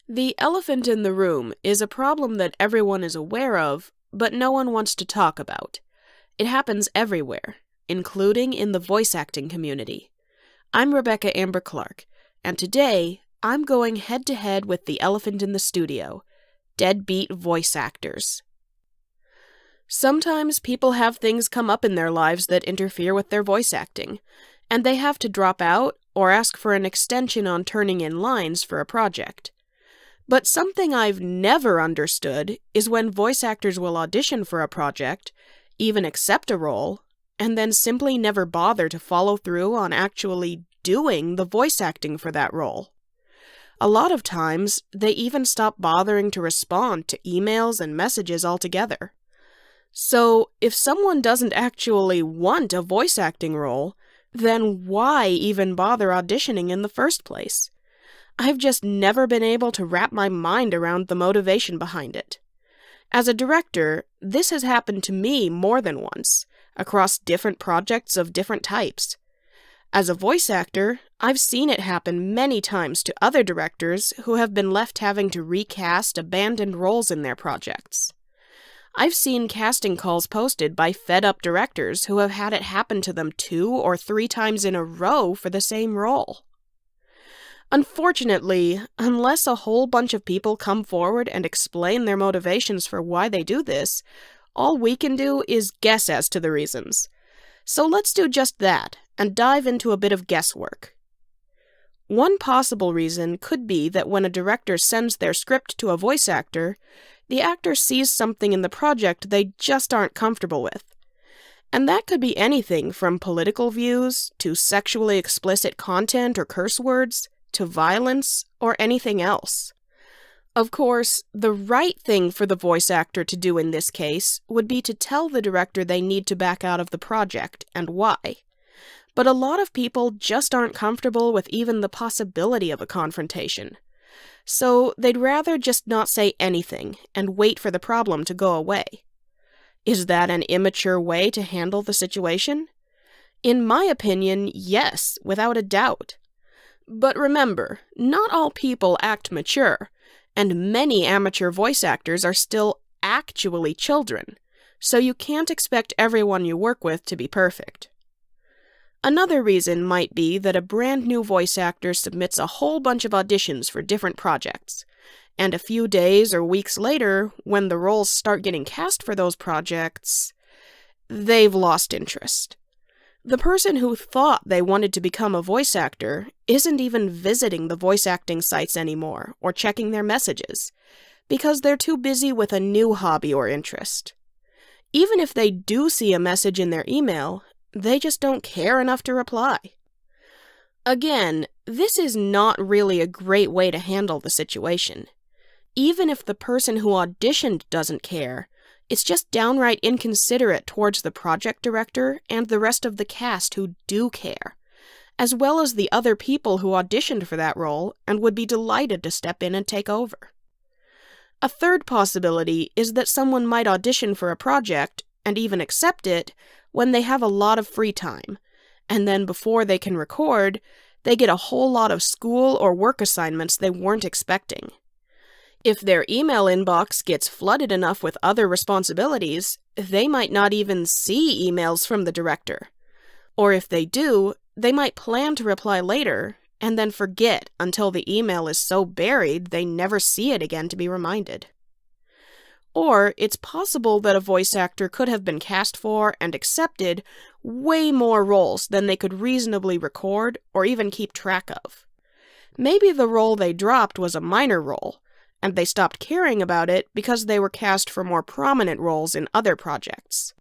The elephant in the room is a problem that everyone is aware of, but no one wants to talk about. It happens everywhere, including in the voice acting community. I'm Rebecca Amber Clark, and today I'm going head-to-head with the elephant in the studio, deadbeat voice actors. Sometimes people have things come up in their lives that interfere with their voice acting, and they have to drop out or ask for an extension on turning in lines for a project. But something I've never understood is when voice actors will audition for a project, even accept a role, and then simply never bother to follow through on actually doing the voice acting for that role. A lot of times, they even stop bothering to respond to emails and messages altogether. So, if someone doesn't actually want a voice acting role, then why even bother auditioning in the first place? I've just never been able to wrap my mind around the motivation behind it. As a director, this has happened to me more than once, across different projects of different types. As a voice actor, I've seen it happen many times to other directors who have been left having to recast abandoned roles in their projects. I've seen casting calls posted by fed-up directors who have had it happen to them 2 or 3 times in a row for the same role. Unfortunately, unless a whole bunch of people come forward and explain their motivations for why they do this, all we can do is guess as to the reasons. So let's do just that, and dive into a bit of guesswork. One possible reason could be that when a director sends their script to a voice actor, the actor sees something in the project they just aren't comfortable with. And that could be anything from political views, to sexually explicit content or curse words, to violence, or anything else. Of course, the right thing for the voice actor to do in this case would be to tell the director they need to back out of the project, and why. But a lot of people just aren't comfortable with even the possibility of a confrontation. So they'd rather just not say anything, and wait for the problem to go away. Is that an immature way to handle the situation? In my opinion, yes, without a doubt. But remember, not all people act mature, and many amateur voice actors are still actually children, so you can't expect everyone you work with to be perfect. Another reason might be that a brand new voice actor submits a whole bunch of auditions for different projects, and a few days or weeks later, when the roles start getting cast for those projects, they've lost interest. The person who thought they wanted to become a voice actor isn't even visiting the voice acting sites anymore or checking their messages, because they're too busy with a new hobby or interest. Even if they do see a message in their email, they just don't care enough to reply. Again, this is not really a great way to handle the situation. Even if the person who auditioned doesn't care, it's just downright inconsiderate towards the project director and the rest of the cast who do care, as well as the other people who auditioned for that role and would be delighted to step in and take over. A third possibility is that someone might audition for a project, and even accept it, when they have a lot of free time, and then before they can record, they get a whole lot of school or work assignments they weren't expecting. If their email inbox gets flooded enough with other responsibilities, they might not even see emails from the director. Or if they do, they might plan to reply later, and then forget until the email is so buried they never see it again to be reminded. Or it's possible that a voice actor could have been cast for and accepted way more roles than they could reasonably record or even keep track of. Maybe the role they dropped was a minor role, and they stopped caring about it because they were cast for more prominent roles in other projects.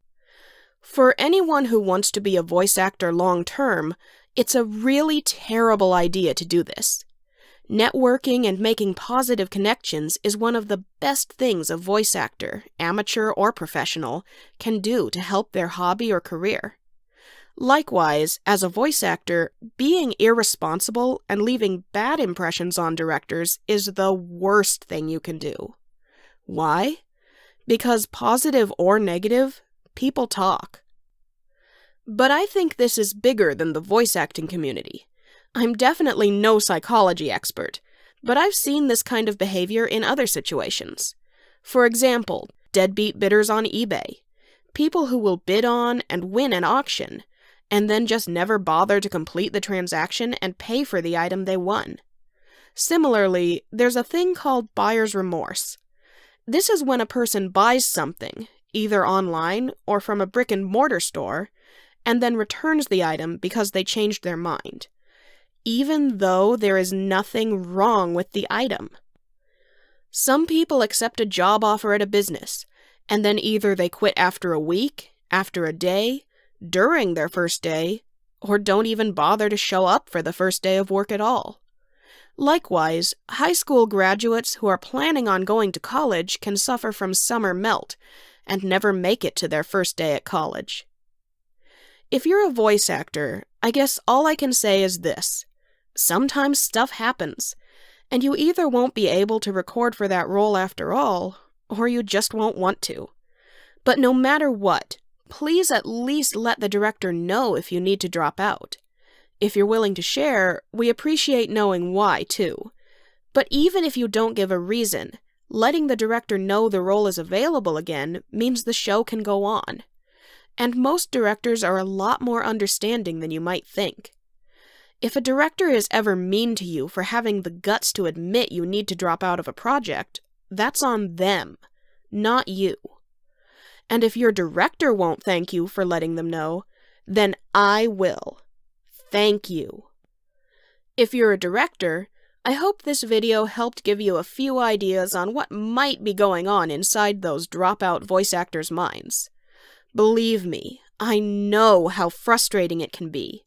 For anyone who wants to be a voice actor long-term, it's a really terrible idea to do this. Networking and making positive connections is one of the best things a voice actor, amateur or professional, can do to help their hobby or career. Likewise, as a voice actor, being irresponsible and leaving bad impressions on directors is the worst thing you can do. Why? Because positive or negative, people talk. But I think this is bigger than the voice acting community. I'm definitely no psychology expert, But I've seen this kind of behavior in other situations. For example, deadbeat bidders on eBay. People who will bid on and win an auction, and then just never bother to complete the transaction and pay for the item they won. Similarly, there's a thing called buyer's remorse. This is when a person buys something, either online or from a brick-and-mortar store, and then returns the item because they changed their mind, even though there is nothing wrong with the item. Some people accept a job offer at a business, and then either they quit after a week, after a day, during their first day, or don't even bother to show up for the first day of work at all. Likewise, high school graduates who are planning on going to college can suffer from summer melt and never make it to their first day at college. If you're a voice actor, I guess all I can say is this. Sometimes stuff happens, and you either won't be able to record for that role after all, or you just won't want to. But no matter what, please at least let the director know if you need to drop out. If you're willing to share, we appreciate knowing why, too. But even if you don't give a reason, letting the director know the role is available again means the show can go on. And most directors are a lot more understanding than you might think. If a director is ever mean to you for having the guts to admit you need to drop out of a project, that's on them, not you. And if your director won't thank you for letting them know, then I will. Thank you. If you're a director, I hope this video helped give you a few ideas on what might be going on inside those dropout voice actors' minds. Believe me, I know how frustrating it can be.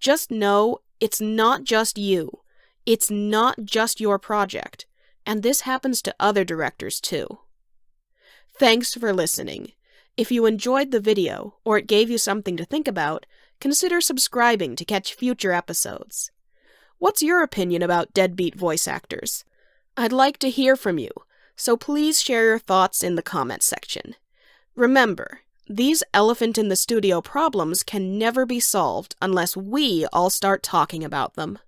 Just know it's not just you. It's not just your project, and this happens to other directors too. Thanks for listening. If you enjoyed the video, or it gave you something to think about, consider subscribing to catch future episodes. What's your opinion about deadbeat voice actors? I'd like to hear from you, so please share your thoughts in the comments section. Remember, these elephant-in-the-studio problems can never be solved unless we all start talking about them.